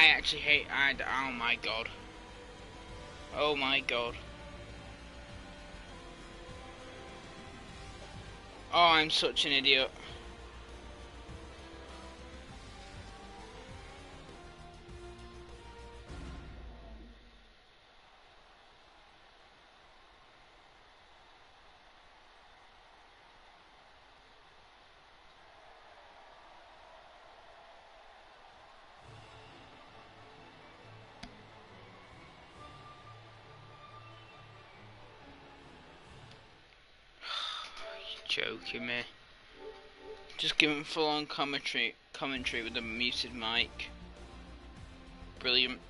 I actually hate. Oh my god. Oh my god. Oh, I'm such an idiot. Joking me. Just giving full on commentary with a muted mic. Brilliant.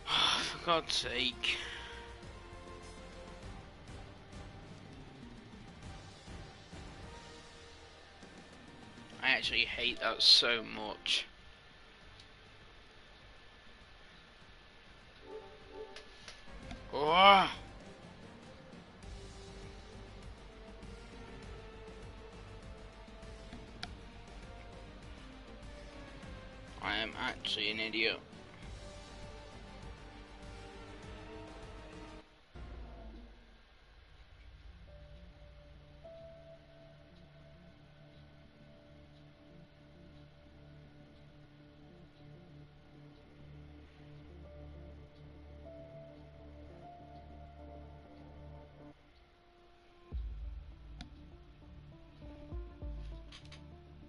For God's sake. I actually hate that so much. Oh. I am actually an idiot.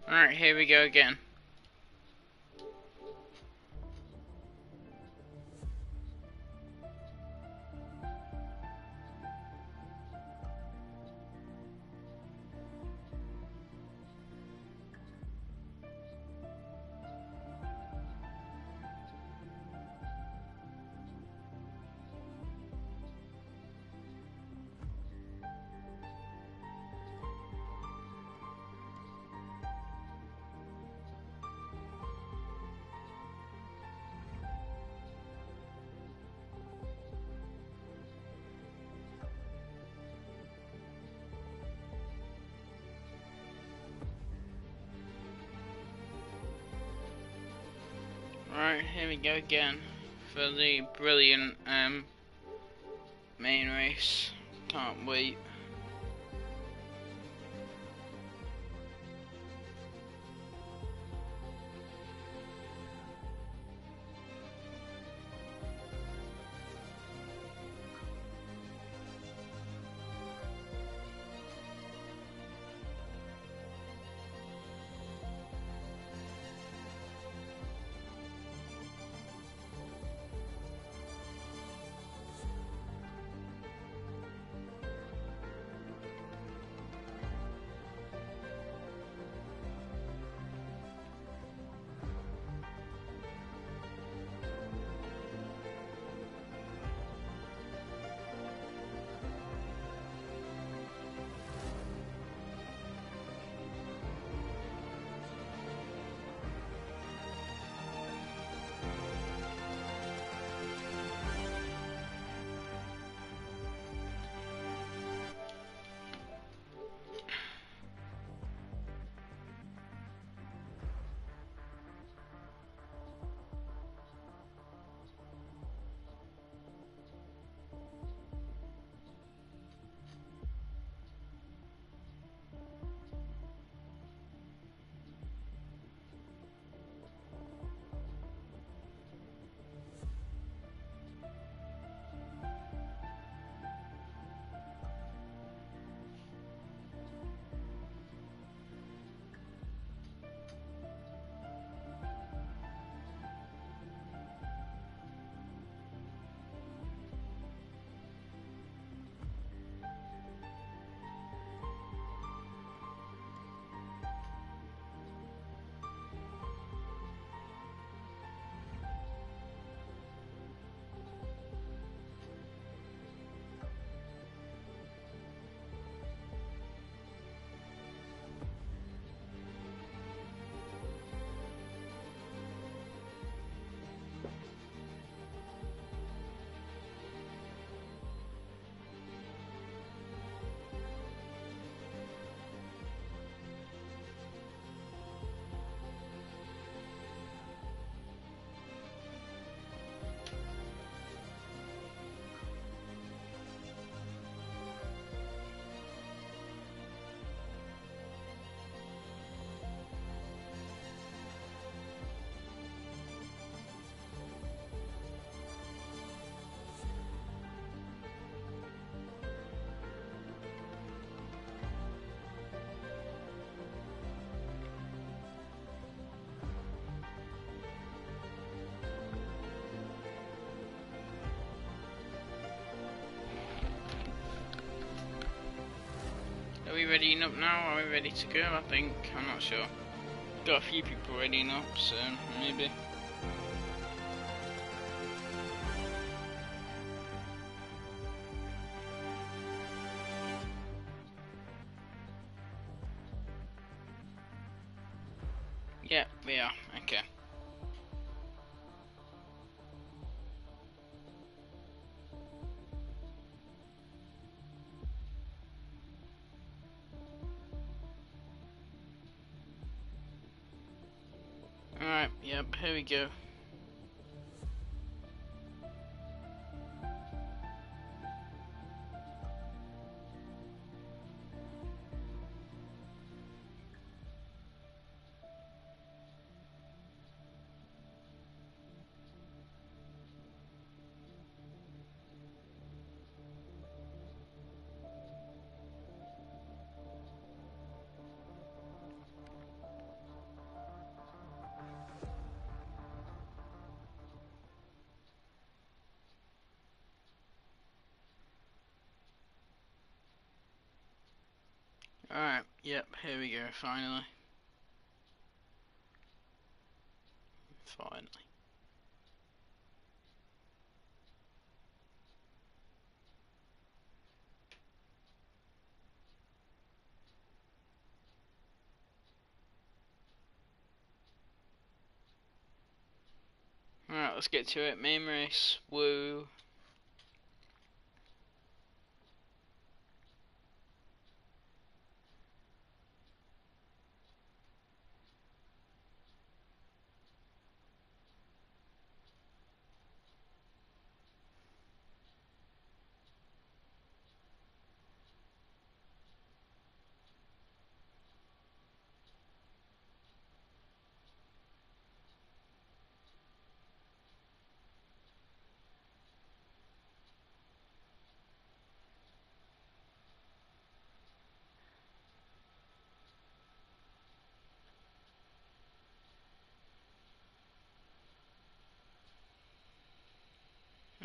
Alright, here we go again. Right, here we go again for the brilliant main race. Can't wait. we readying up now? Are we ready to go? I think. I'm not sure. Got a few people readying up, so maybe. Yeah, we are. Okay. Alright, yep, here we go. Alright, yep, here we go, finally. Finally. Alright, let's get to it. Main race, woo.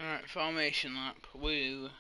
Alright, formation lap, woo.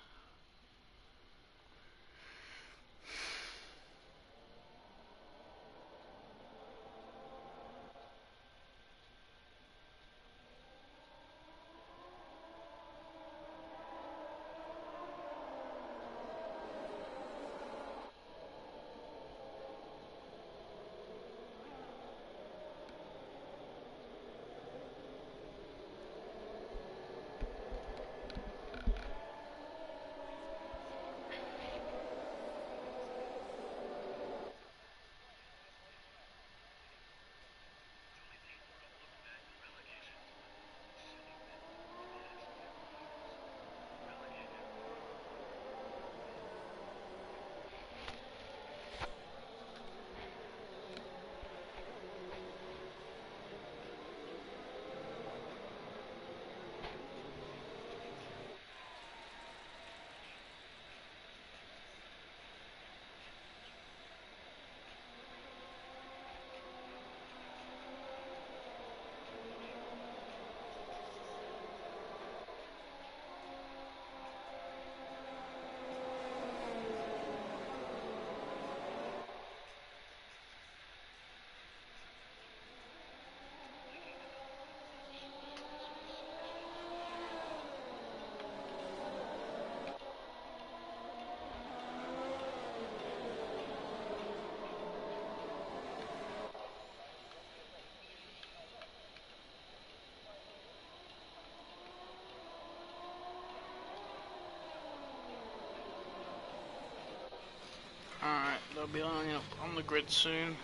Alright, they'll be lining up on the grid soon.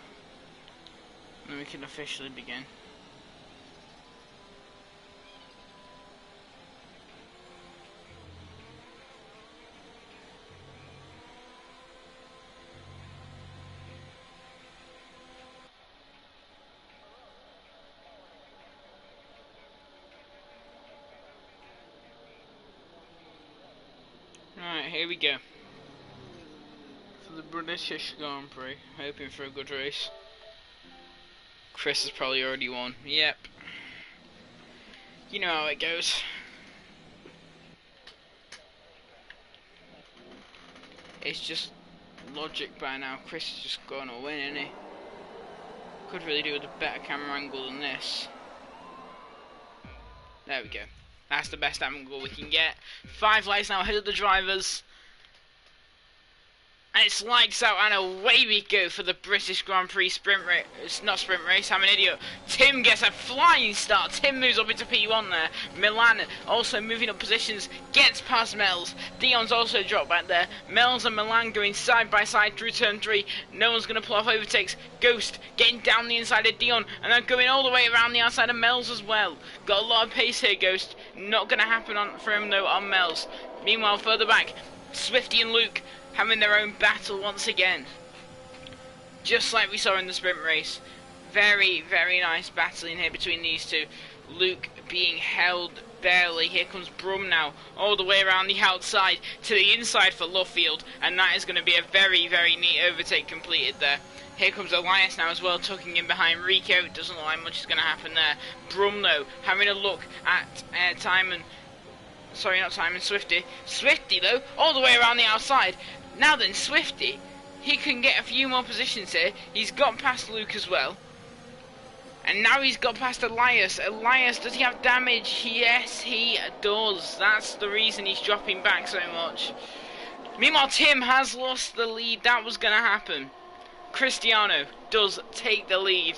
And we can officially begin. Alright, here we go. For the British Grand Prix, hoping for a good race. Chris has probably already won. Yep. You know how it goes. It's just logic by now. Chris is just going to win, isn't he? Could really do with a better camera angle than this. There we go. That's the best angle we can get. 5 lights now ahead of the drivers. And it's lights out and away we go for the British Grand Prix sprint race. It's not sprint race, I'm an idiot. Tim gets a flying start. Tim moves up into P1 there. Milan also moving up positions, gets past Mells. Dion's also dropped back there. Mells and Milan going side by side through turn 3. No one's going to pull off overtakes. Ghost getting down the inside of Dion and then going all the way around the outside of Mells as well. Got a lot of pace here, Ghost. Not going to happen for him though on Mells. Meanwhile, further back, Swifty and Luke having their own battle once again. Just like we saw in the sprint race. Very, very nice battling here between these two. Luke being held barely. Here comes Brum now, all the way around the outside to the inside for Luffield. And that is going to be a very, very neat overtake completed there. Here comes Elias now as well, tucking in behind Rico. It doesn't look like much is going to happen there. Brum though, having a look at Timon. Sorry, not Timon, Swifty. Swifty though, all the way around the outside. Now then, Swifty, he can get a few more positions here. He's got past Luke as well. And now he's got past Elias. Elias, does he have damage? Yes, he does. That's the reason he's dropping back so much. Meanwhile, Tim has lost the lead. That was going to happen. Cristiano does take the lead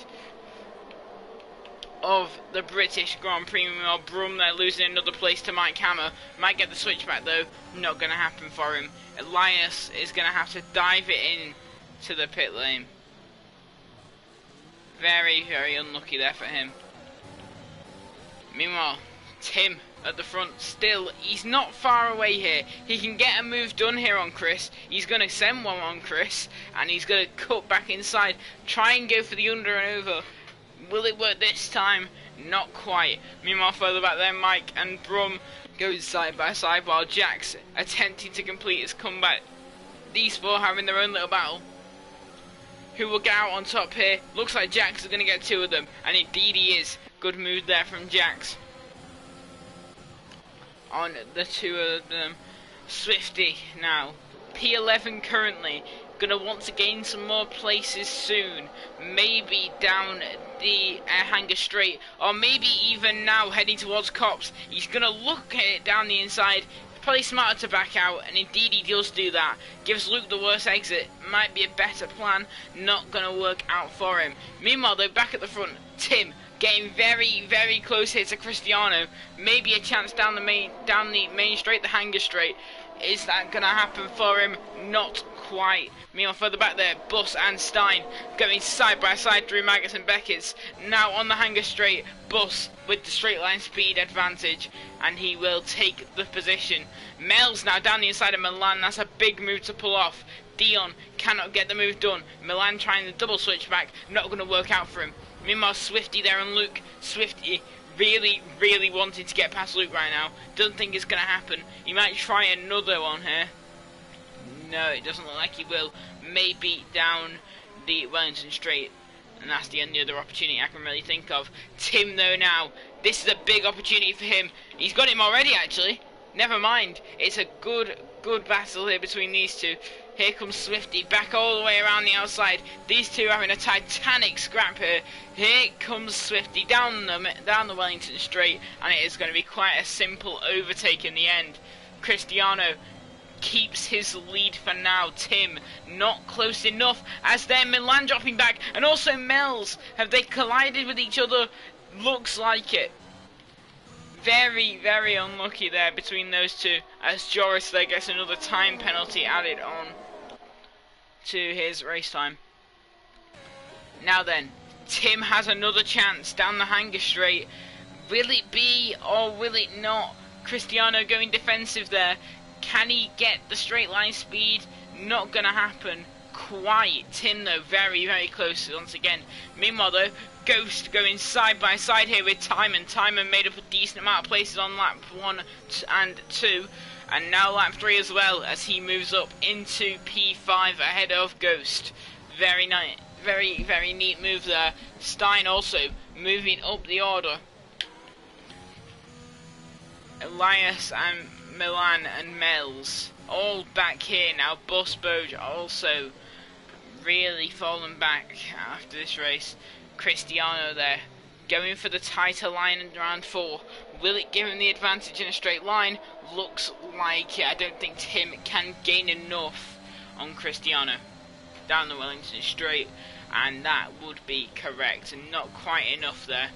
of the British Grand Prix. Meanwhile, Brum there losing another place to Mike Hammer. Might get the switchback though. Not going to happen for him. Elias is going to have to dive it in to the pit lane. Very, very unlucky there for him. Meanwhile, Tim at the front still, he's not far away here. He can get a move done here on Chris. He's going to send one on Chris and he's going to cut back inside. Try and go for the under and over. Will it work this time? Not quite. Meanwhile, further back there, Mike and Brum goes side by side while Jack's attempting to complete his comeback. These four having their own little battle. Who will get out on top here? Looks like Jax is going to get 2 of them, and indeed he is. Good move there from Jax. On the 2 of them. Swifty now. P11 currently. Going to want to gain some more places soon. Maybe down the Hanger Straight, or maybe even now heading towards Cops. He's going to look at it down the inside. Probably smarter to back out, and indeed he does do that. Gives Luke the worst exit. Might be a better plan. Not going to work out for him. Meanwhile, though, back at the front, Tim getting very, very close here to Cristiano. Maybe a chance down the main straight, the Hanger Straight. Is that going to happen for him? Not quite. Meanwhile, further back there, Buss and Stein going side by side through Maggots and Beckett's. Now on the Hanger Straight, Buss with the straight line speed advantage, and he will take the position. Mel's now down the inside of Milan. That's a big move to pull off. Dion cannot get the move done. Milan trying the double switch back, not going to work out for him. Meanwhile, Swifty there and Luke. Swifty really, really wanting to get past Luke right now. Doesn't think it's going to happen. He might try another one here. No, it doesn't look like he will. Maybe down the Wellington Straight. And that's the only other opportunity I can really think of. Tim, though, now. This is a big opportunity for him. He's got him already, actually. Never mind. It's a good battle here between these two. Here comes Swifty back all the way around the outside. These two are having a titanic scrap here. Here comes Swifty down the Wellington Straight, and it is going to be quite a simple overtake in the end. Cristiano keeps his lead for now. Tim not close enough, as they're Milan dropping back, and also Mel's. Have they collided with each other? Looks like it. Very, very unlucky there between those two, as Joris there gets another time penalty added on to his race time. Now then, Tim has another chance down the Hanger Straight. Will it be or will it not? Cristiano going defensive there. Can he get the straight line speed? Not gonna happen quite. Tim though very, very close once again. Meanwhile though, Ghost going side by side here with Timon. Timon made up a decent amount of places on lap 1 and 2. And now lap 3 as well, as he moves up into P5 ahead of Ghost. Very nice, very, very neat move there. Stein also moving up the order. Elias and Milan and Mels all back here now. Bus Boj also really fallen back after this race. Cristiano there going for the tighter line in round 4. Will it give him the advantage in a straight line? Looks like it. I don't think Tim can gain enough on Cristiano down the Wellington straight, and that would be correct, and not quite enough there.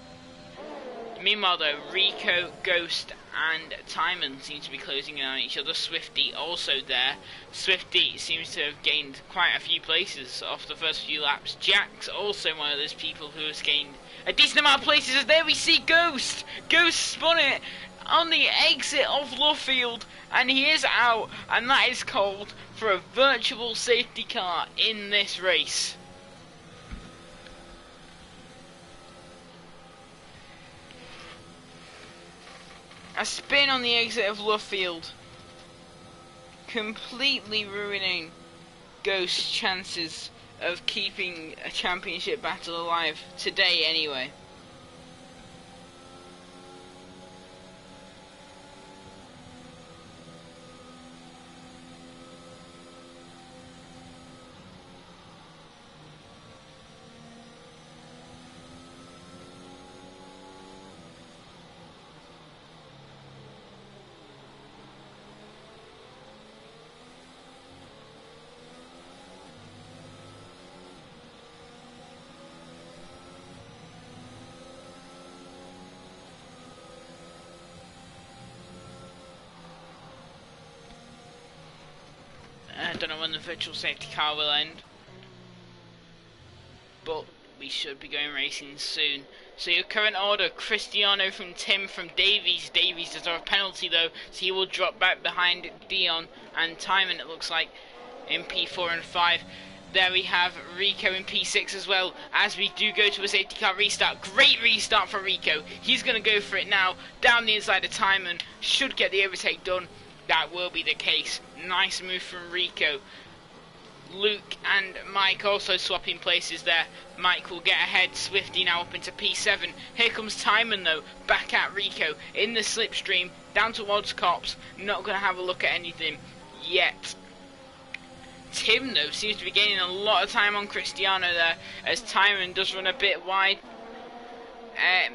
Meanwhile though, Rico, Ghost and Timon seem to be closing in on each other. Swifty also there. Swifty seems to have gained quite a few places off the first few laps. Jack's also one of those people who has gained a decent amount of places, as there we see Ghost. Ghost spun it on the exit of Luffield, and he is out, and that is called for a virtual safety car in this race. A spin on the exit of Luffield, completely ruining Ghost's chances of keeping a championship battle alive today anyway. I don't know when the virtual safety car will end, but we should be going racing soon. So your current order: Cristiano from Tim from Davies. Davies does have a penalty though, so he will drop back behind Dion and Timon, it looks like, in P4 and 5. There we have Rico in P6 as well, as we do go to a safety car restart. Great restart for Rico. He's going to go for it now, down the inside of Timon. Should get the overtake done. That will be the case. Nice move from Rico. Luke and Mike also swapping places there. Mike will get ahead. Swifty now up into P7. Here comes Timon though, back at Rico in the slipstream, down towards Cops. Not going to have a look at anything yet. Tim though seems to be gaining a lot of time on Cristiano there, as Timon does run a bit wide.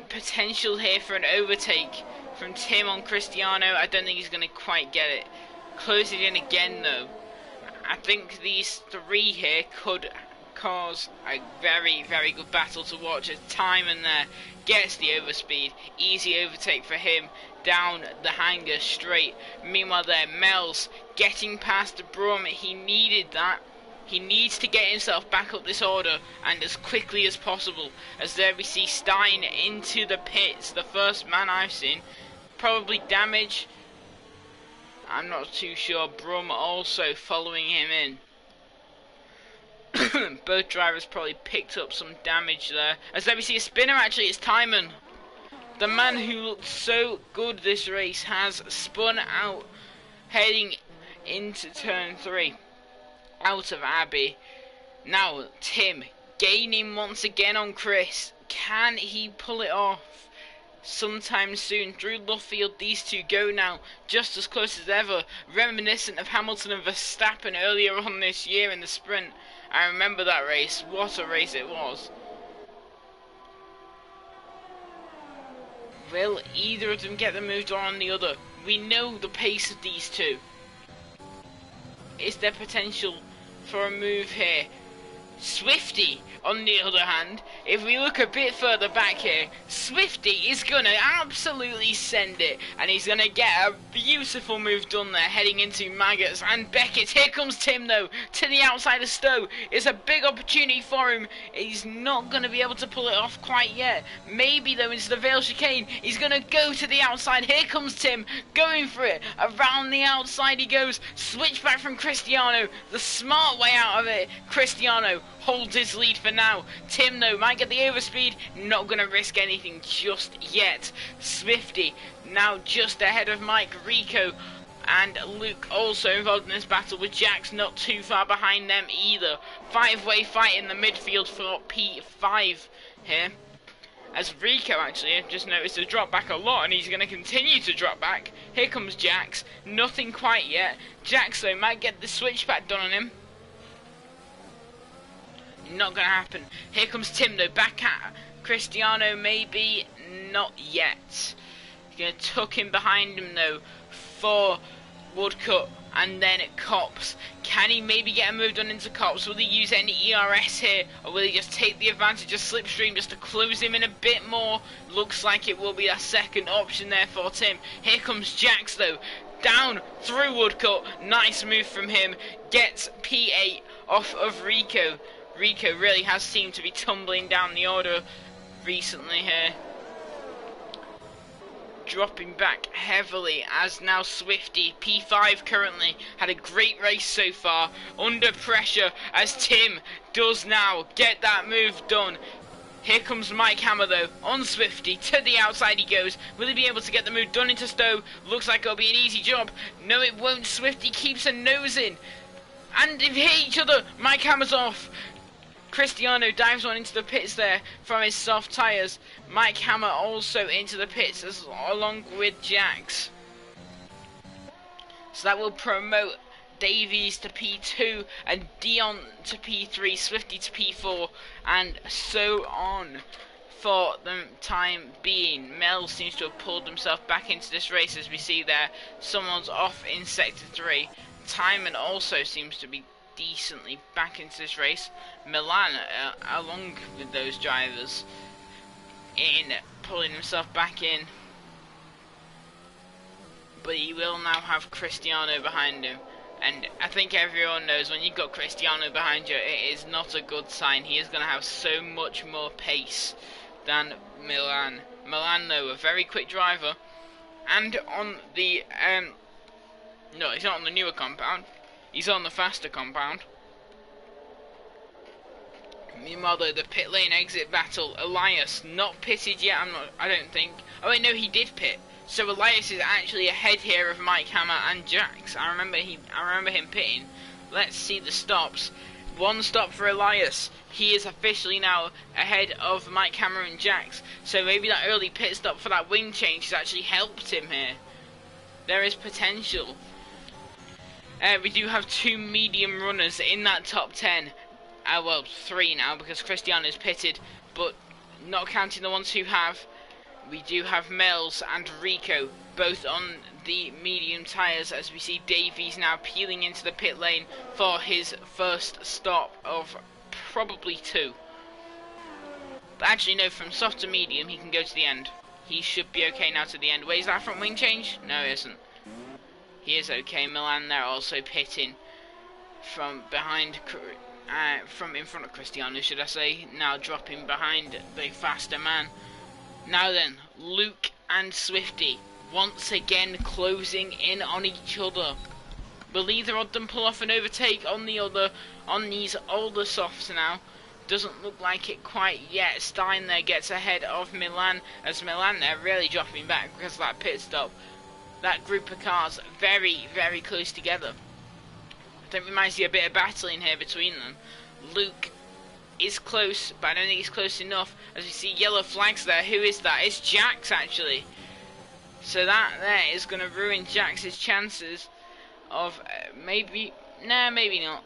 Potential here for an overtake from Tim on Cristiano. I don't think he's going to quite get it. Closing in again though. I think these three here could cause a very, very good battle to watch, as Timon there gets the overspeed. Easy overtake for him down the hangar straight. Meanwhile there, Mels getting past Brum. He needed that. He needs to get himself back up this order, and as quickly as possible, as there we see Stein into the pits, the first man I've seen. Probably damage, I'm not too sure. Brum also following him in. Both drivers probably picked up some damage there, as there we see a spinner. Actually it's Timon, the man who looked so good this race, has spun out heading into turn 3 out of Abbey. Now Tim gaining once again on Chris. Can he pull it off sometime soon? Drew Luffield, these two go now just as close as ever, reminiscent of Hamilton and Verstappen earlier on this year in the sprint. I remember that race. What a race it was. Will either of them get the move on the other? We know the pace of these two. Is there potential for a move here? Swifty, on the other hand, if we look a bit further back here, Swifty is going to absolutely send it, and he's going to get a beautiful move done there, heading into Maggots and Beckett. Here comes Tim though, to the outside of Stowe. It's a big opportunity for him. He's not going to be able to pull it off quite yet. Maybe though into the Vale chicane, he's going to go to the outside. Here comes Tim, going for it. Around the outside he goes, switch back from Cristiano, the smart way out of it. Cristiano holds his lead for now. Tim though might get the overspeed, not going to risk anything just yet. Swifty now just ahead of Mike. Rico and Luke also involved in this battle, with Jax not too far behind them either. 5-way fight in the midfield for P5 here. as Rico actually, I've just noticed, to drop back a lot, and he's going to continue to drop back. Here comes Jax, nothing quite yet. Jax though might get the switchback done on him. Not going to happen. Here comes Tim though, back at Cristiano, maybe not yet. He's going to tuck him behind him though for Woodcut, and then Cops. Can he maybe get a move done into Cops? Will he use any ERS here, or will he just take the advantage of Slipstream just to close him in a bit more? Looks like it will be a second option there for Tim. Here comes Jax though, down through Woodcut. Nice move from him. Gets P8 off of Rico. Rico really has seemed to be tumbling down the order recently here. Dropping back heavily as now Swifty, P5 currently, had a great race so far, under pressure as Tim does now get that move done. Here comes Mike Hammer though, on Swifty, to the outside he goes. Will he be able to get the move done into Stowe? Looks like it'll be an easy job. No it won't, Swifty keeps a nose in. And they hit each other, Mike Hammer's off. Cristiano dives on into the pits there from his soft tyres. Mike Hammer also into the pits along with Jax. So that will promote Davies to P2 and Dion to P3, Swifty to P4, and so on for the time being. Mel seems to have pulled himself back into this race, as we see there. Someone's off in Sector 3. Timon also seems to be decently back into this race. Milan, along with those drivers, in pulling himself back in. But he will now have Cristiano behind him. And I think everyone knows when you've got Cristiano behind you, it is not a good sign. He is going to have so much more pace than Milan. Milan, though, a very quick driver. And on the... no, he's not on the newer compound. He's on the faster compound. Meanwhile, though, the pit lane exit battle. Elias not pitted yet. I don't think. Oh wait, no, he did pit. So Elias is actually ahead here of Mike Hammer and Jax. I remember him pitting. Let's see the stops. One stop for Elias. He is officially now ahead of Mike Hammer and Jax. So maybe that early pit stop for that wing change has actually helped him here. There is potential. We do have two medium runners in that top 10. Well, 3 now because Cristiano's pitted, but not counting the ones who have. We do have Mel's and Rico both on the medium tyres, as we see Davies now peeling into the pit lane for his first stop of probably 2. But actually no, from soft to medium he can go to the end. He should be okay now to the end. Wait, is that front wing change? No, he isn't. He is okay. Milan there also pitting from behind, from in front of Cristiano, should I say. Now dropping behind the faster man. Now then, Luke and Swifty once again closing in on each other. Will either of them pull off an overtake on the other, on these older softs now? Doesn't look like it quite yet. Stein there gets ahead of Milan, as Milan there really dropping back because of that pit stop. That group of cars very, very close together. I think we might see a bit of battling here between them. Luke is close, but I don't think he's close enough, as we see yellow flags there. Who is that? It's Jax, actually. So that there is going to ruin Jax's chances of maybe... Nah, maybe not.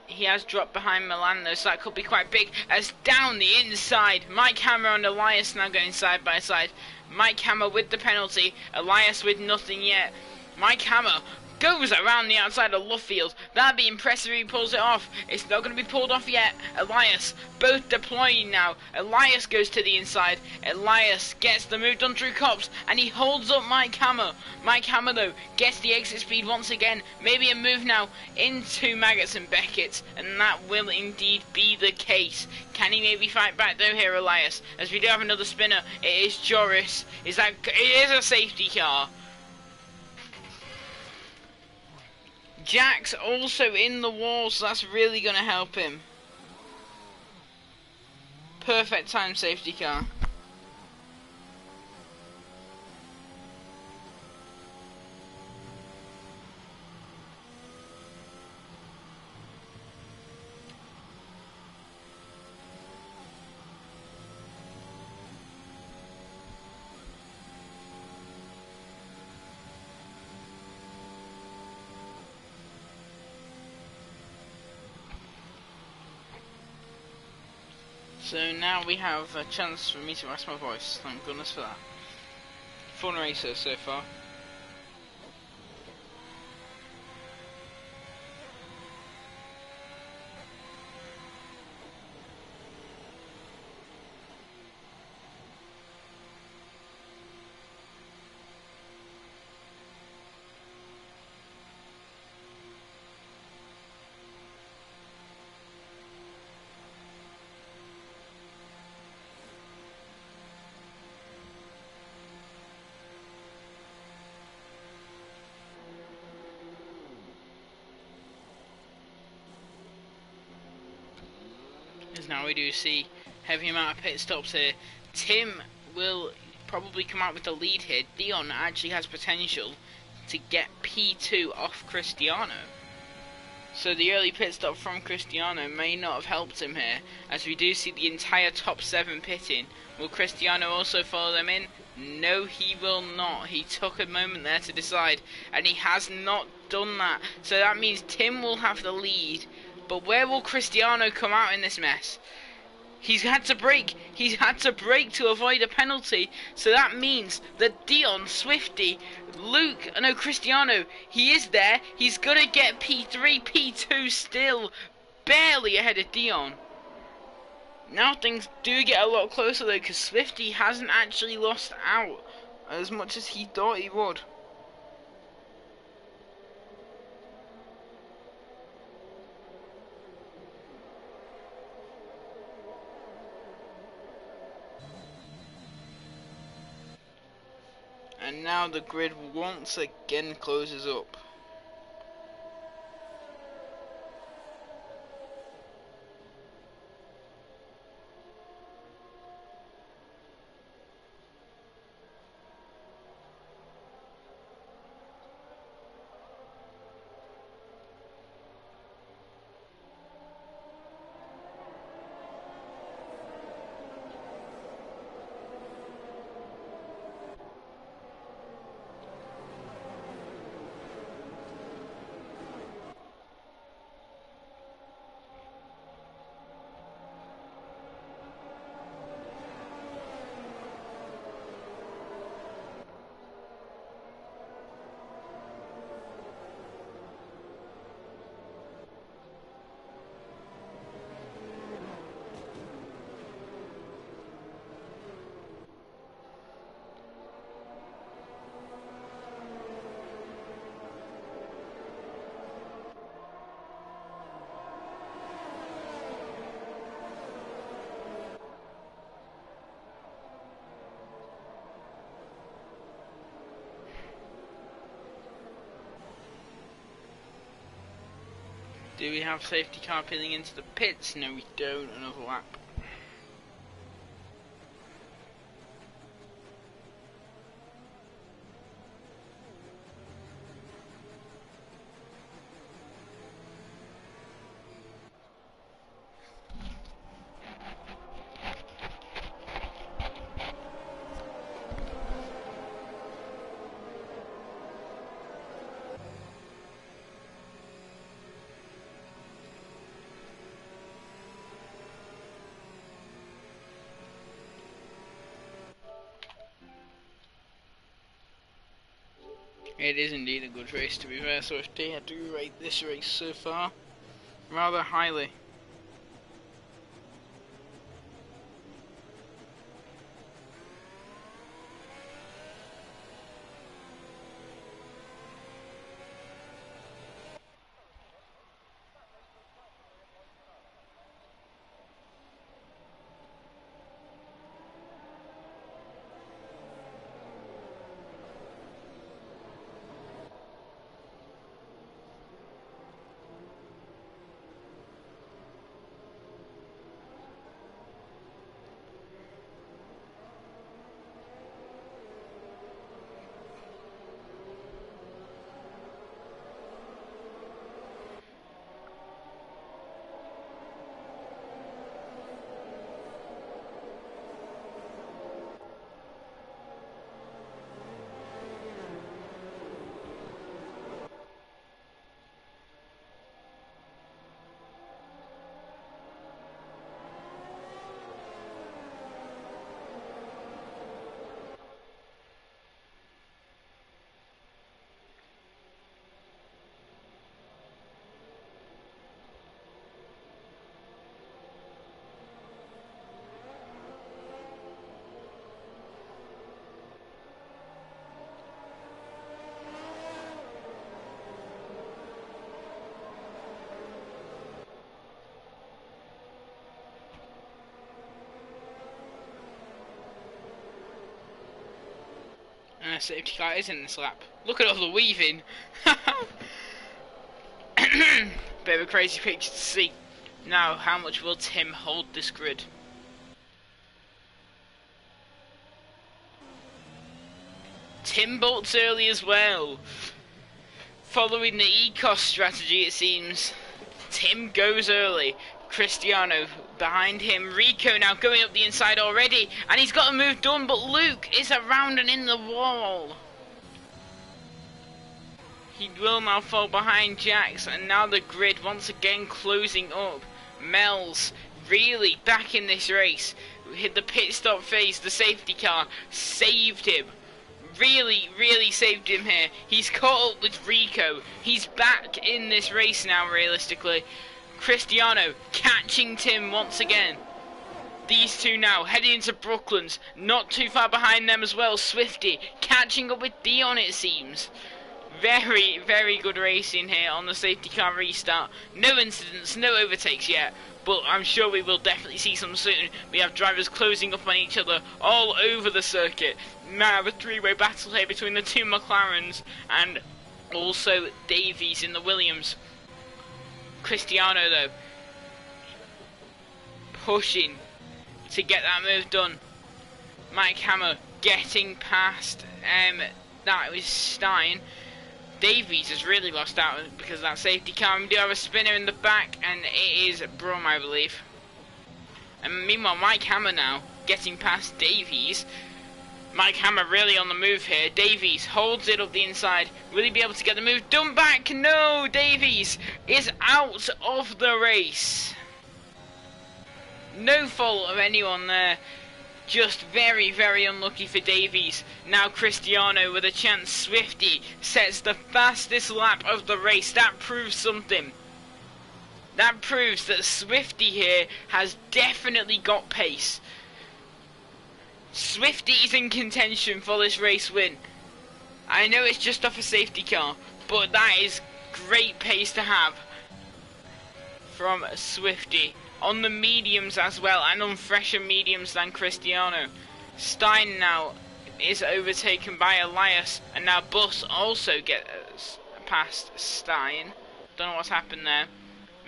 He has dropped behind Milan though, so that could be quite big. As down the inside, Mike Hammer and Elias now going side by side. Mike Hammer with the penalty, Elias with nothing yet. Mike Hammer goes around the outside of Luffield. That'd be impressive if he pulls it off. It's not going to be pulled off yet. Elias both deploying now. Elias goes to the inside. Elias gets the move done through Cops, and he holds up Mike Hammer. Mike Hammer though gets the exit speed once again. Maybe a move now into Maggots and Beckett, and that will indeed be the case. Can he maybe fight back though here, Elias? As we do have another spinner. It is Joris. It is a safety car. Jax also in the wall, so that's really going to help him. Perfect time safety car. So now we have a chance for me to rest my voice. Thank goodness for that. Fun racer so far. As now we do see heavy amount of pit stops here. Tim will probably come out with the lead here. Dion actually has potential to get P2 off Cristiano. So the early pit stop from Cristiano may not have helped him here, as we do see the entire top 7 pitting. Will Cristiano also follow them in? No, he will not. He took a moment there to decide, and he has not done that. So that means Tim will have the lead. But where will Cristiano come out in this mess? He's had to brake. He's had to brake to avoid a penalty. So that means that Dion, Swifty, Luke, no, Cristiano, he is there. He's going to get P3, P2 still. Barely ahead of Dion. Now things do get a lot closer though, because Swifty hasn't actually lost out as much as he thought he would. And now the grid once again closes up. Do we have safety car peeling into the pits? No, we don't. Another lap. It is indeed a good race, to be fair, so if they had to rate this race so far rather highly. a safety car is in this lap. Look at all the weaving. Bit of a crazy picture to see. Now, how much will Tim hold this grid? Tim bolts early as well. Following the ECOS strategy, it seems. Tim goes early. Cristiano behind him. Rico now going up the inside already. And he's got a move done, but Luke is around and in the wall. He will now fall behind Jax. And now the grid once again closing up. Mel's really back in this race. Hit the pit stop phase. The safety car saved him. Really saved him here. He's caught up with Rico. He's back in this race now, realistically. Cristiano catching Tim once again. These two now heading into Brooklands. Not too far behind them as well. Swifty catching up with Dion, it seems. Very good racing here on the safety car restart. No incidents, no overtakes yet. But I'm sure we will definitely see some soon. We have drivers closing up on each other all over the circuit. Now a three-way battle here between the two McLarens and also Davies in the Williams. Cristiano though pushing to get that move done. Mike Hammer getting past that was Stein. Davies has really lost out because of that safety car. We do have a spinner in the back, and it is Brum, I believe. And meanwhile, Mike Hammer now getting past Davies. Mike Hammer really on the move here. Davies holds it up the inside. Will he be able to get the move done back? No, Davies is out of the race. No fault of anyone there. Just very unlucky for Davies. Now Cristiano with a chance. Swifty sets the fastest lap of the race. That proves something. That proves that Swifty here has definitely got pace. Swifty is in contention for this race win. I know it's just off a safety car, but that is great pace to have from Swifty. On the mediums as well, and on fresher mediums than Cristiano. Stein now is overtaken by Elias, and now Bus also gets past Stein. Don't know what's happened there.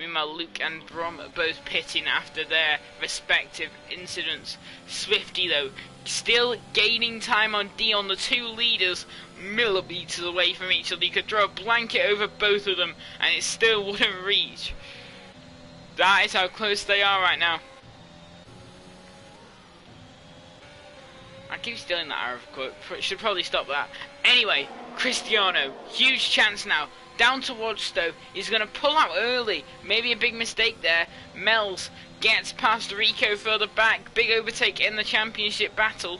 Meanwhile, Luke and Brum both pitting after their respective incidents. Swifty though, still gaining time on Dion, the two leaders millimeters away from each other. You could throw a blanket over both of them and it still wouldn't reach. That is how close they are right now. I keep stealing that Arab quote. Should probably stop that. Anyway, Cristiano, huge chance now. Down towards Stowe. He's going to pull out early. Maybe a big mistake there. Mel's gets past Rico further back. Big overtake in the championship battle.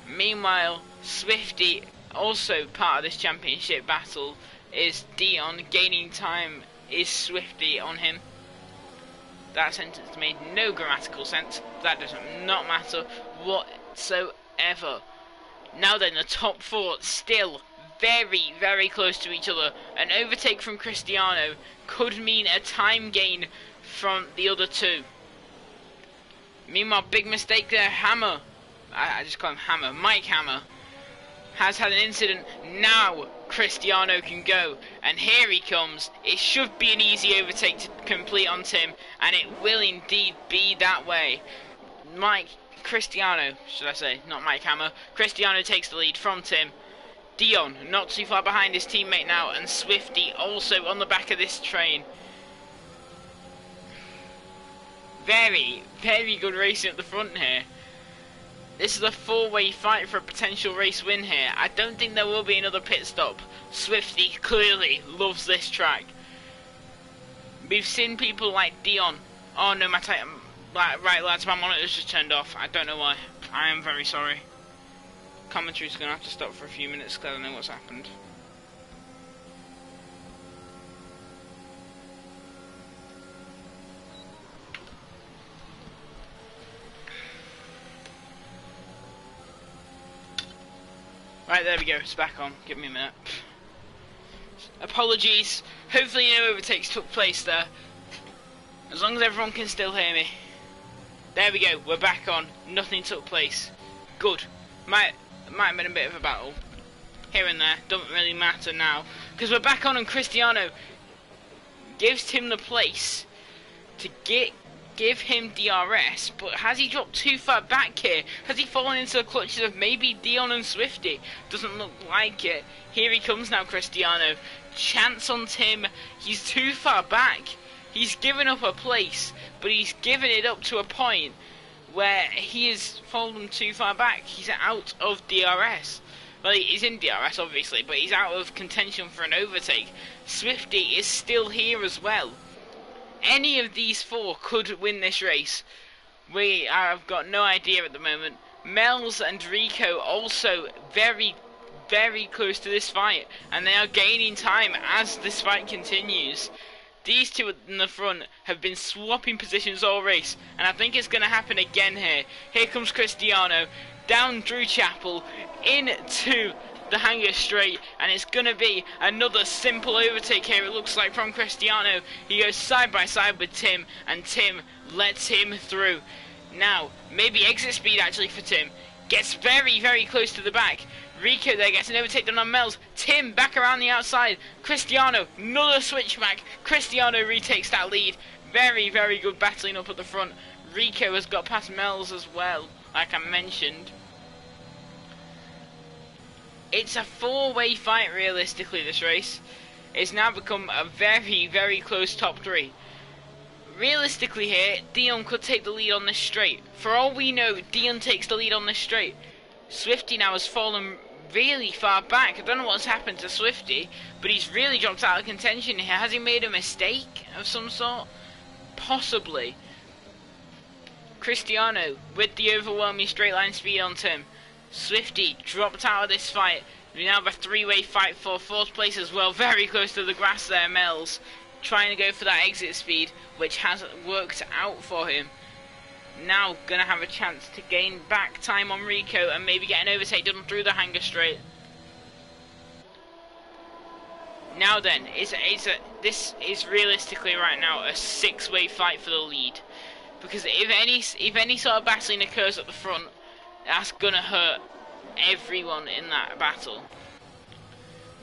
Meanwhile, Swifty, also part of this championship battle, is Dion. Gaining time is Swifty on him. That sentence made no grammatical sense. That does not matter whatsoever. Now then, the top four still very close to each other. An overtake from Cristiano could mean a time gain from the other two. Meanwhile, big mistake there. Hammer, I just call him Hammer, Mike Hammer, has had an incident. Now Cristiano can go, and here he comes. It should be an easy overtake to complete on Tim, and it will indeed be that way. Cristiano, should I say, not Mike Hammer. Cristiano takes the lead from Tim. Dion not too far behind his teammate now, and Swifty also on the back of this train. Very good racing at the front here. This is a four-way fight for a potential race win here. I don't think there will be another pit stop. Swifty clearly loves this track. We've seen people like Dion. Oh no, right lads, my monitor's just turned off. I don't know why. I am very sorry. Commentary's going to have to stop for a few minutes because I don't know what's happened. Right, there we go, it's back on. Give me a minute. Apologies. Hopefully no overtakes took place there. As long as everyone can still hear me. There we go, we're back on. Nothing took place. Good. might have been a bit of a battle here and there. Doesn't really matter now because we're back on, and Cristiano gives Tim the place to give him DRS, but has he dropped too far back here? Has he fallen into the clutches of maybe Dion and Swifty? Doesn't look like it. Here he comes now, Cristiano. Chance on Tim. He's too far back. He's given up a place, but he's given it up to a point where he has fallen too far back. He's out of DRS. Well, he's in DRS, obviously, but he's out of contention for an overtake. Swifty is still here as well. Any of these four could win this race. We have got no idea at the moment. Mels and Rico also very, very close to this fight, and they are gaining time as this fight continues. These two in the front have been swapping positions all race, and I think it's going to happen again here. Here comes Cristiano, down Drew Chapel, into the hanger straight, and it's going to be another simple overtake here, it looks like, from Cristiano. He goes side by side with Tim, and Tim lets him through. Now, maybe exit speed actually for Tim. Gets very, very close to the back. Rico there gets an overtake done on Mels. Tim back around the outside. Cristiano, another switchback. Cristiano retakes that lead. Very, very good battling up at the front. Rico has got past Mels as well, like I mentioned. It's a four-way fight realistically, this race. It's now become a very, very close top three. Realistically here, Dion could take the lead on this straight. For all we know, Dion takes the lead on this straight. Swifty now has fallen really far back. I don't know what's happened to Swifty, but he's really dropped out of contention here. Has he made a mistake of some sort? Possibly. Cristiano with the overwhelming straight line speed on Tim. Swifty dropped out of this fight. We now have a three-way fight for fourth place as well. Very close to the grass there, Mels. Trying to go for that exit speed, which has worked out for him. Now gonna have a chance to gain back time on Rico and maybe get an overtake done through the hanger straight. Now then, this is realistically right now a six-way fight for the lead, because if any sort of battling occurs at the front, that's gonna hurt everyone in that battle.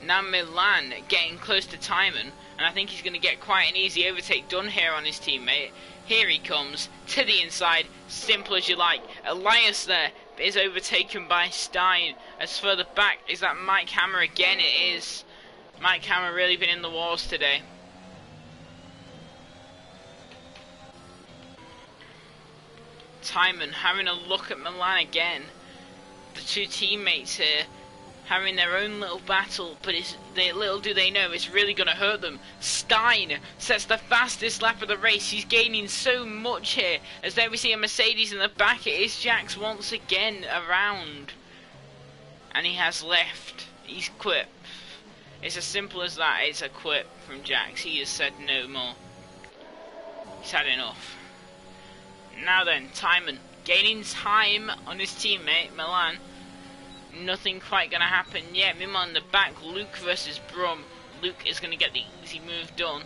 Now Milan getting close to Timon, and I think he's gonna get quite an easy overtake done here on his teammate. Here he comes, to the inside, simple as you like. Elias there is overtaken by Stein. As further back, is that Mike Hammer again? It is. Mike Hammer really been in the wars today. Timon having a look at Milan again. The two teammates here having their own little battle, but little do they know it's really going to hurt them. Stein sets the fastest lap of the race. He's gaining so much here. As there we see a Mercedes in the back, it is Jax once again around. And he has left. He's quit. It's as simple as that. It's a quit from Jax. He has said no more. He's had enough. Now then, Timon gaining time on his teammate, Milan. Nothing quite going to happen yet. Meanwhile in the back, Luke versus Brum. Luke is going to get the easy move done.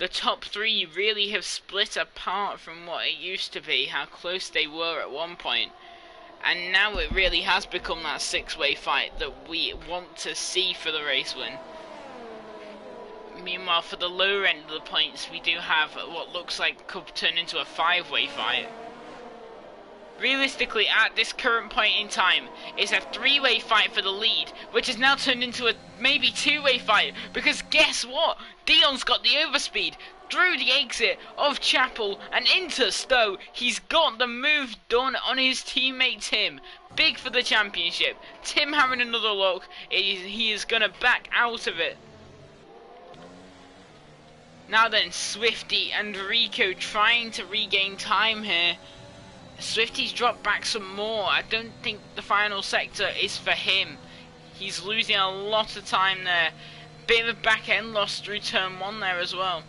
The top three really have split apart from what it used to be, how close they were at one point. And now it really has become that six-way fight that we want to see for the race win. Meanwhile, for the lower end of the points, we do have what looks like could turn into a five-way fight. Realistically, at this current point in time, it's a three-way fight for the lead, which has now turned into a maybe two-way fight, because guess what? Dion's got the overspeed through the exit of Chapel and into Stowe. He's got the move done on his teammate Tim. Big for the championship. Tim having another look. He is going to back out of it. Now then, Swifty and Rico trying to regain time here. Swifty's dropped back some more. I don't think the final sector is for him. He's losing a lot of time there. Bit of a back end loss through turn one there as well.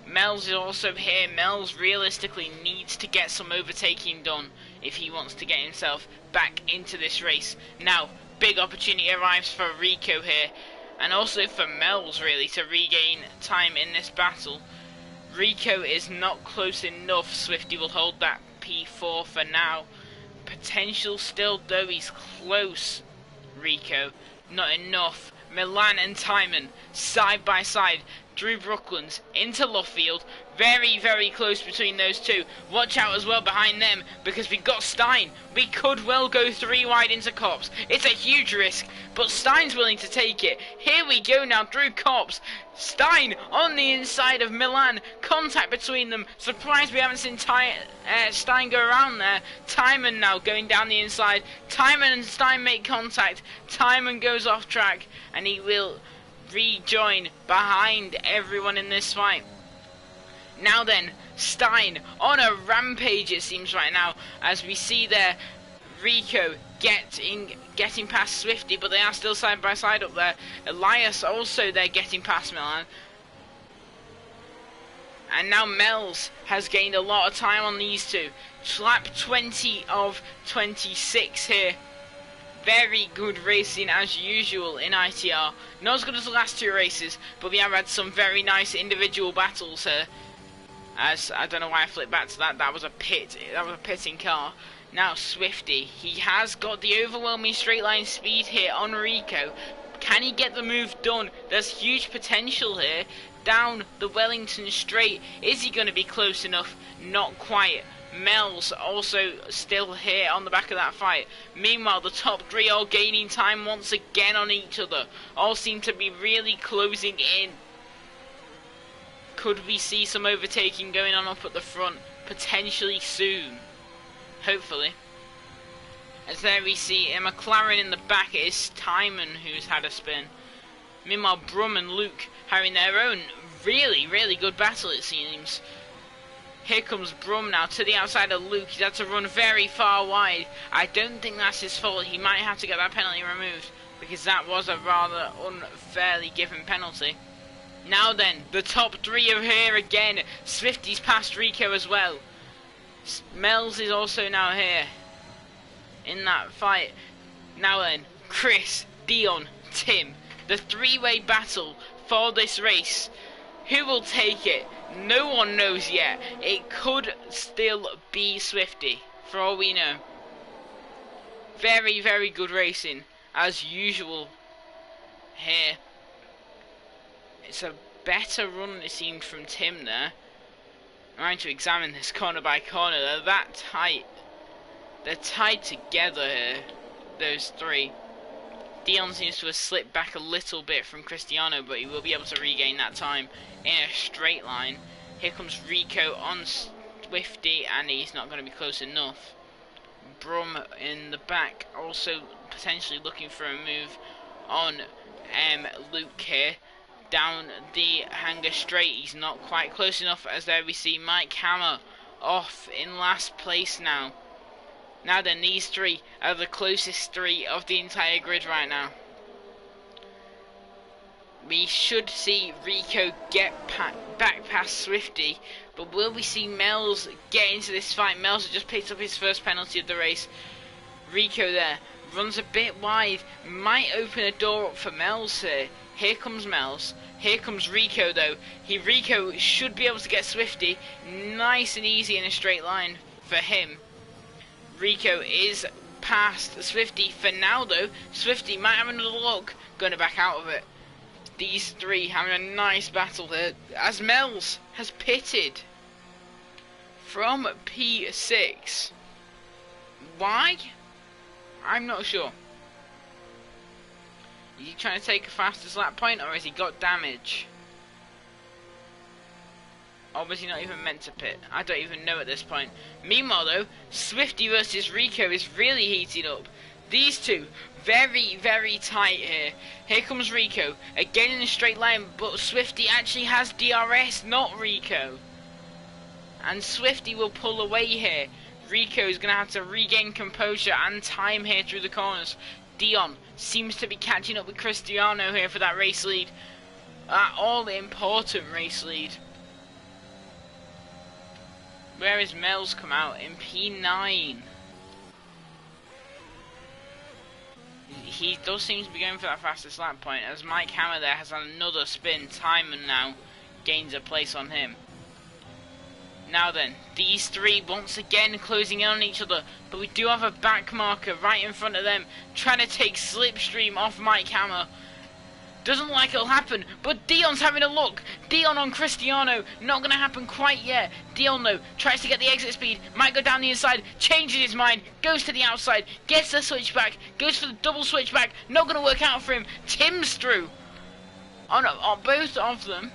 Mels is also here. Mels realistically needs to get some overtaking done if he wants to get himself back into this race. Now, big opportunity arrives for Rico here, and also for Mels really to regain time in this battle. Rico is not close enough. Swifty will hold that P4 for now, Potential still, though. He's close. Rico, not enough. Milan and Timon side by side. Drew Brooklands into Luffield. Very, very close between those two. Watch out as well behind them, because we've got Stein. We could well go 3 wide into Copse. It's a huge risk, but Stein's willing to take it. Here we go now through Copse. Stein on the inside of Milan. Contact between them. Surprised we haven't seen Stein go around there. Timon now going down the inside. Timon and Stein make contact. Timon goes off track, and he will rejoin behind everyone in this fight. Now then, Stein on a rampage, it seems right now, as we see there Rico getting past Swifty, but they are still side by side up there. Elias also there getting past Milan. And now Mel's has gained a lot of time on these two. Lap 20 of 26 here. Very good racing as usual in ITR. Not as good as the last 2 races, but we have had some very nice individual battles here. As I don't know why I flipped back to that. That was a pitting car. Now Swifty, he has got the overwhelming straight line speed here on Rico. Can he get the move done? There's huge potential here down the Wellington straight. Is he going to be close enough? Not quite. Mel's also still here on the back of that fight. Meanwhile, the top 3 all gaining time once again on each other. All seem to be really closing in. Could we see some overtaking going on up at the front? Potentially soon. Hopefully. As there we see a McLaren in the back. It is Timon who's had a spin. Meanwhile, Brum and Luke having their own really, really good battle, it seems. Here comes Brum now to the outside of Luke. He's had to run very far wide. I don't think that's his fault. He might have to get that penalty removed, because that was a rather unfairly given penalty. Now then, the top 3 are here again. Swifty's past Rico as well. Mel's is also now here in that fight. Now then, Chris, Dion, Tim. The 3-way battle for this race. Who will take it? No one knows yet. It could still be Swifty, for all we know. Very, very good racing, as usual here. It's a better run, it seemed, from Tim there. I'm trying to examine this corner by corner. They're that tight. They're tied together here, those 3. Dion seems to have slipped back a little bit from Cristiano, but he will be able to regain that time in a straight line. Here comes Rico on Swifty, and he's not going to be close enough. Brum in the back, also potentially looking for a move on Luke here. Down the hanger straight, he's not quite close enough, as there we see Mike Hammer off in last place now. Now then, these 3 are the closest 3 of the entire grid right now. We should see Rico get back past Swifty, but will we see Mel's get into this fight? Mel's has just picked up his first penalty of the race. Rico there runs a bit wide, might open a door up for Mel's here. Here comes Mel's. Here comes Rico though. Rico should be able to get Swifty nice and easy in a straight line for him. Rico is past Swifty for now though. Swifty might have another look. Going to back out of it. These 3 having a nice battle there, as Mel's has pitted from P6. Why? I'm not sure. Is he trying to take a fastest lap point, or has he got damage? Obviously not even meant to pit. I don't even know at this point. Meanwhile though, Swifty versus Rico is really heating up. These 2, very, very tight here. Here comes Rico, again in a straight line, but Swifty actually has DRS, not Rico. And Swifty will pull away here. Rico is going to have to regain composure and time here through the corners. Dion seems to be catching up with Cristiano here for that race lead. That all-important race lead. Where is Mel's come out? In P9. He does seem to be going for that fastest lap point, as Mike Hammer there has another spin. Timon now gains a place on him. Now then, these three once again closing in on each other, but we do have a back marker right in front of them, trying to take Slipstream off Mike Hammer. Doesn't like it'll happen, but Dion's having a look. Dion on Cristiano, not going to happen quite yet. Dion though, tries to get the exit speed, might go down the inside, changes his mind, goes to the outside, gets the switchback, goes for the double switchback, not going to work out for him. Tim's through on both of them.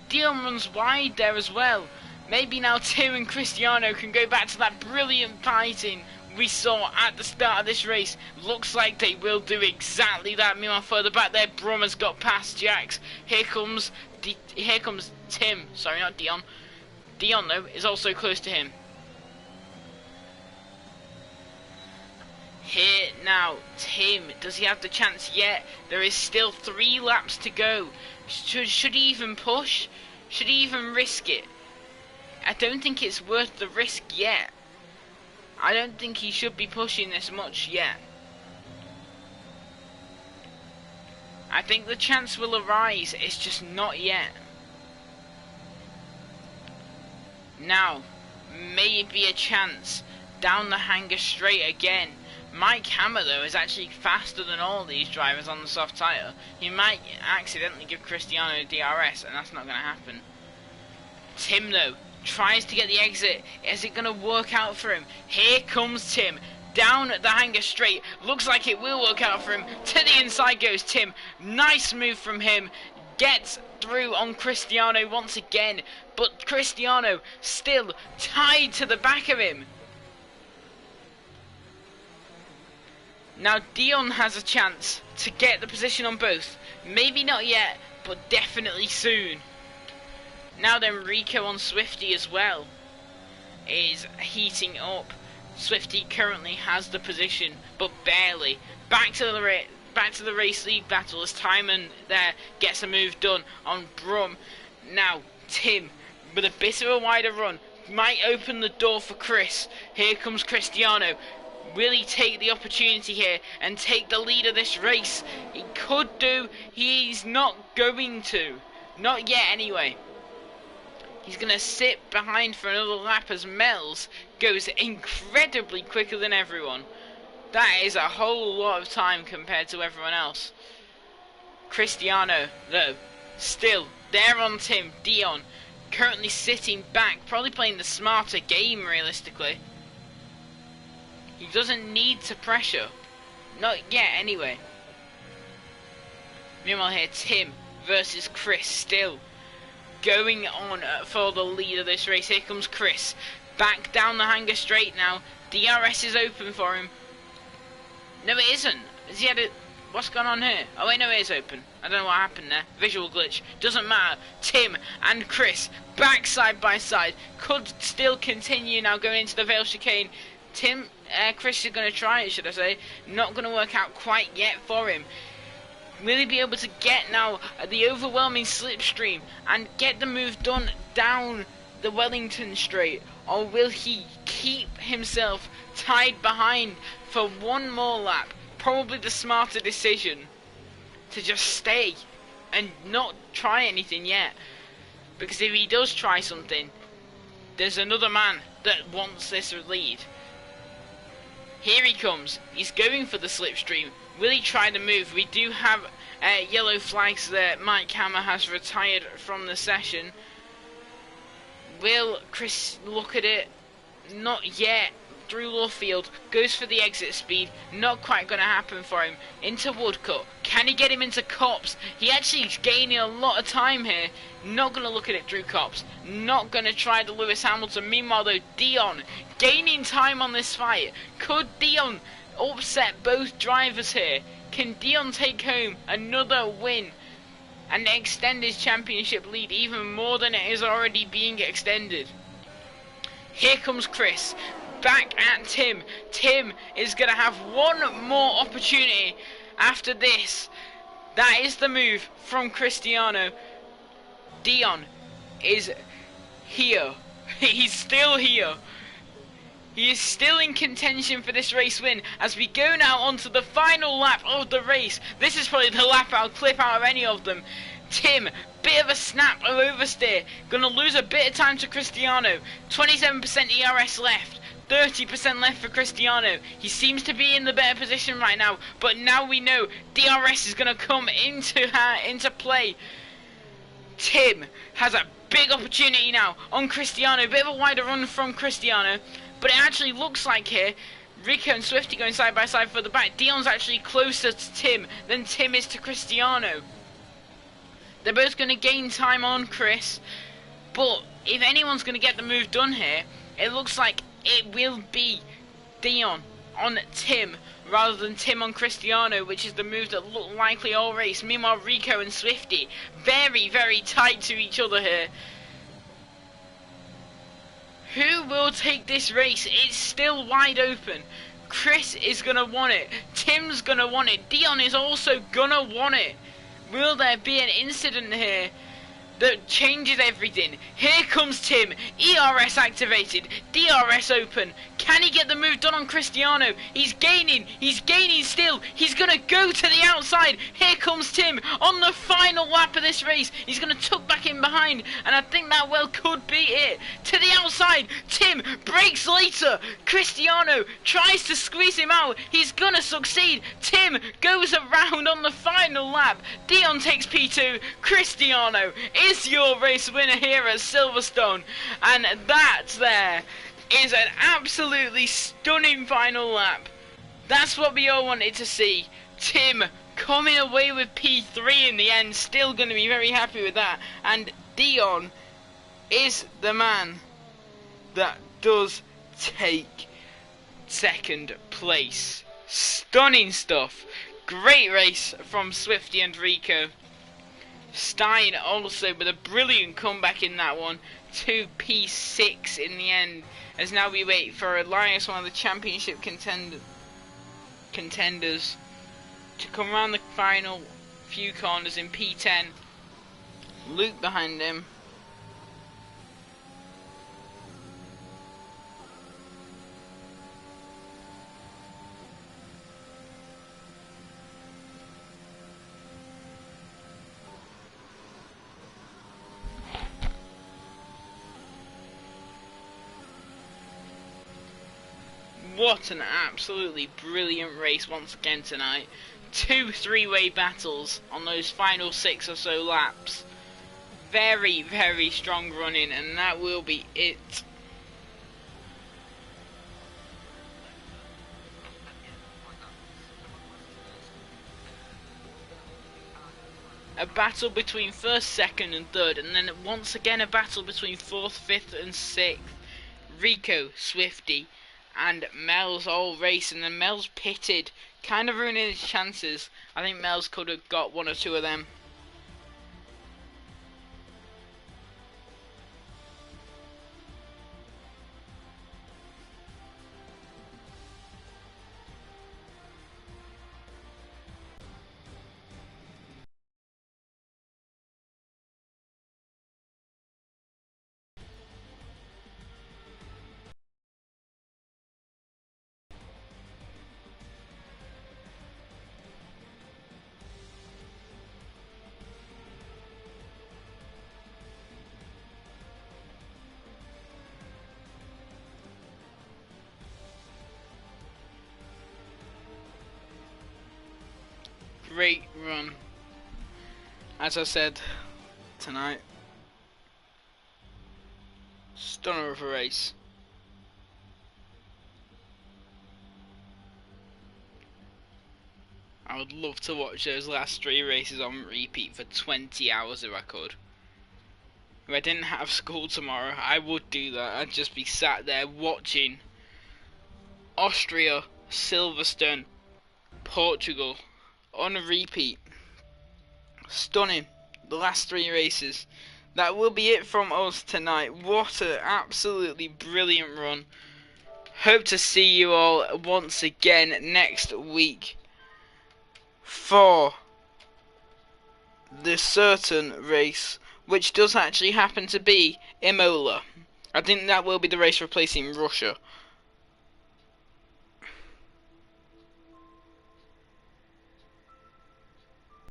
Dion runs wide there as well. Maybe now Tim and Cristiano can go back to that brilliant fighting we saw at the start of this race. Looks like they will do exactly that. Meanwhile, further back there, Brum has got past Jax. Here comes Tim. Sorry, not Dion. Dion, though, is also close to him. Here now, Tim. Does he have the chance yet? There is still 3 laps to go. Should he even push? Should he even risk it? I don't think it's worth the risk yet. I don't think he should be pushing this much yet. I think the chance will arise, it's just not yet. Now, maybe a chance down the hanger straight again. Mike Hammer though is actually faster than all these drivers on the soft tyre. He might accidentally give Cristiano DRS and that's not going to happen. Tim though tries to get the exit. Is it going to work out for him? Here comes Tim. Down the hanger straight. Looks like it will work out for him. To the inside goes Tim. Nice move from him. Gets through on Cristiano once again. But Cristiano still tied to the back of him. Now Dion has a chance to get the position on both. Maybe not yet, but definitely soon. Now then, Rico on Swifty as well is heating up. Swifty currently has the position, but barely. Back to the race lead battle as Timon there gets a move done on Brum. Now Tim with a bit of a wider run might open the door for Chris. Here comes Cristiano. Will he take the opportunity here and take the lead of this race? He could do. He's not going to. Not yet anyway. He's going to sit behind for another lap as Mel's goes incredibly quicker than everyone. That is a whole lot of time compared to everyone else. Cristiano, though, still there on Tim. Dion currently sitting back, probably playing the smarter game realistically. He doesn't need to pressure. Not yet anyway. Meanwhile here, Tim versus Chris still going on for the lead of this race. Here comes Chris. Back down the hanger straight now. DRS is open for him. No, it isn't. Has he had it? What's going on here? Oh wait, no, it is open. I don't know what happened there. Visual glitch. Doesn't matter. Tim and Chris back side by side. Could still continue now going into the Vale chicane. Chris is going to try it, should I say. Not going to work out quite yet for him. Will he be able to get now the overwhelming slipstream and get the move done down the Wellington straight? Or will he keep himself tied behind for one more lap? Probably the smarter decision to just stay and not try anything yet. Because if he does try something, there's another man that wants this lead. Here he comes. He's going for the slipstream. Will he try the move? We do have yellow flags there. Mike Hammer has retired from the session. Will Chris look at it? Not yet. Through Luffield. Goes for the exit speed. Not quite going to happen for him. Into Woodcut. Can he get him into Copse? He actually is gaining a lot of time here. Not going to look at it through Copse. Not going to try the Lewis Hamilton. Meanwhile though, Dion gaining time on this fight. Could Dion upset both drivers here? Can Dion take home another win and extend his championship lead even more than it is already being extended? Here comes Chris. Back at Tim. Tim is going to have one more opportunity after this. That is the move from Cristiano. Dion is here. He's still here. He is still in contention for this race win as we go now onto the final lap of the race. This is probably the lap I'll clip out of any of them. Tim, bit of a snap of oversteer. Gonna lose a bit of time to Cristiano. 27% ERS left. 30% left for Cristiano. He seems to be in the better position right now, but now we know DRS is going to come into play. Tim has a big opportunity now on Cristiano. A bit of a wider run from Cristiano, but it actually looks like here Rico and Swifty going side by side for the back. Dion's actually closer to Tim than Tim is to Cristiano. They're both going to gain time on Chris, but if anyone's going to get the move done here, it looks like it will be Dion on Tim rather than Tim on Cristiano, which is the move that looked likely all race. Meanwhile, Rico and Swifty very, very tight to each other here. Who will take this race? It's still wide open. Chris is going to want it. Tim's going to want it. Dion is also going to want it. Will there be an incident here that changes everything? Here comes Tim. ERS activated. DRS open. Can he get the move done on Cristiano? He's gaining still. He's going to go to the outside. Here comes Tim on the final lap of this race. He's going to tuck back in behind, and I think that well could be it. To the outside. Tim breaks later. Cristiano tries to squeeze him out. He's going to succeed. Tim goes around on the final lap. Dion takes P2. Cristiano is your race winner here at Silverstone, and that there is an absolutely stunning final lap. That's what we all wanted to see. Tim coming away with P3 in the end, still going to be very happy with that, and Dion is the man that does take second place. Stunning stuff. Great race from Swifty and Rico. Stein also with a brilliant comeback in that one, 2 P6 in the end, as now we wait for Elias, one of the championship contenders, to come around the final few corners in P10. Luke behind him. What an absolutely brilliant race once again tonight. 2 three-way battles on those final 6 or so laps. Very, very strong running, and that will be it. A battle between 1st, 2nd and 3rd, and then once again a battle between 4th, 5th and 6th. Rico, Swifty and Mel's all racing, and Mel's pitted, kind of ruining his chances. I think Mel's could have got 1 or 2 of them. Great run, as I said, tonight. Stunner of a race. I would love to watch those last 3 races on repeat for 20 hours if I could. If I didn't have school tomorrow, I would do that. I'd just be sat there watching Austria, Silverstone, Portugal on a repeat. Stunning. The last 3 races. That will be it from us tonight. What an absolutely brilliant run. Hope to see you all once again next week for the certain race, which does actually happen to be Imola. I think that will be the race replacing Russia.